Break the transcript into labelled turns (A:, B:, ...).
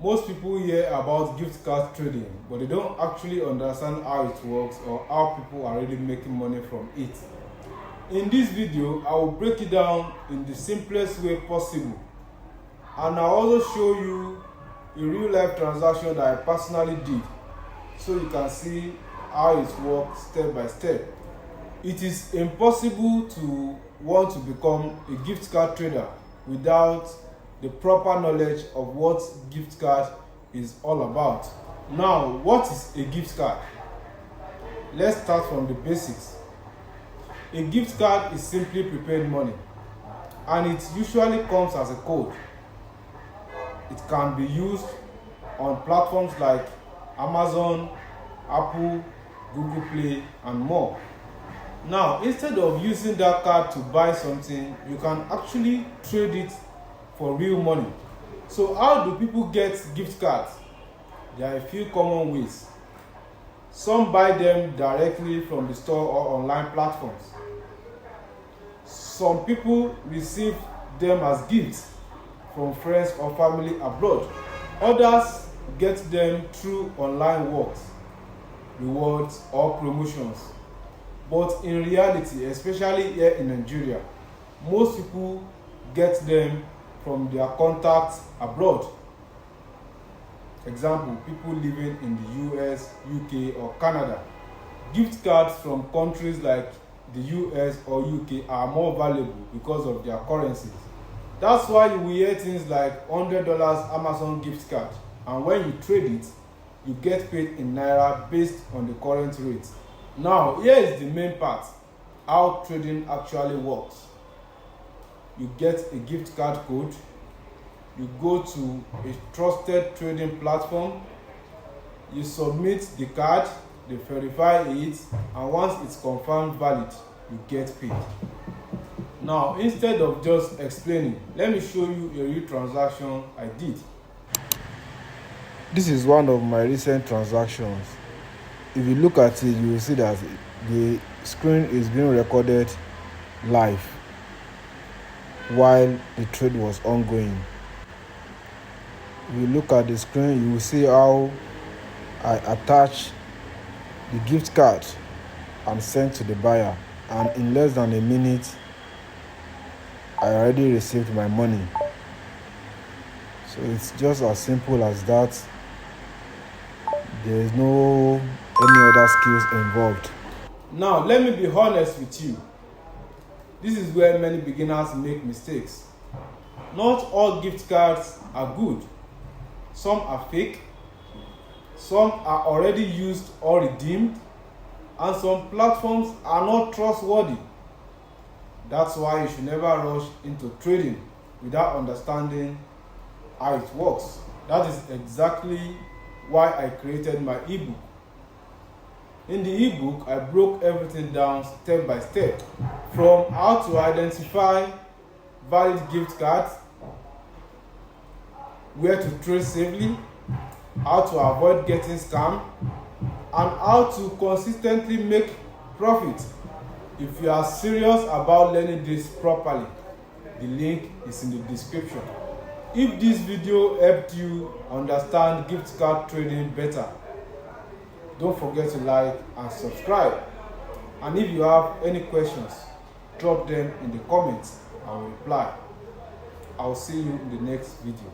A: Most people hear about gift card trading, but they don't actually understand how it works or how people are really making money from it. In this video, I will break it down in the simplest way possible, and I'll also show you a real life transaction that I personally did, so you can see how it works step by step. It is impossible to want to become a gift card trader without the proper knowledge of what gift card is all about. Now, what is a gift card? Let's start from the basics. A gift card is simply prepaid money, and it usually comes as a code. It can be used on platforms like Amazon, Apple, Google Play, and more. Now, instead of using that card to buy something, you can actually trade it for real money. So how do people get gift cards? There are a few common ways. Some buy them directly from the store or online platforms. Some people receive them as gifts from friends or family abroad. Others get them through online works, rewards, or promotions. But in reality, especially here in Nigeria, most people get them from their contacts abroad. Example, people living in the US, UK, or Canada. Gift cards from countries like the US or UK are more valuable because of their currencies. That's why you will hear things like $100 Amazon gift card, and when you trade it, you get paid in Naira based on the current rate. Now, here is the main part, how trading actually works. You get a gift card code, you go to a trusted trading platform, you submit the card, they verify it, and once it's confirmed valid, you get paid. Now, instead of just explaining, let me show you a real transaction I did. This is one of my recent transactions. If you look at it, you will see that the screen is being recorded live while the trade was ongoing. If you look at the screen, you will see how I attach the gift card and sent to the buyer, and in less than a minute I already received my money. So it's just as simple as that. There is no any other skills involved. Now, let me be honest with you. This is where many beginners make mistakes. Not all gift cards are good. Some are fake, some are already used or redeemed, and some platforms are not trustworthy. That's why you should never rush into trading without understanding how it works. That is exactly why I created my ebook. In the ebook, I broke everything down step by step, from how to identify valid gift cards, where to trade safely, how to avoid getting scammed, and how to consistently make profit. If you are serious about learning this properly, the link is in the description. If this video helped you understand gift card trading better, don't forget to like and subscribe. And if you have any questions, drop them in the comments. I will reply. I'll see you in the next video.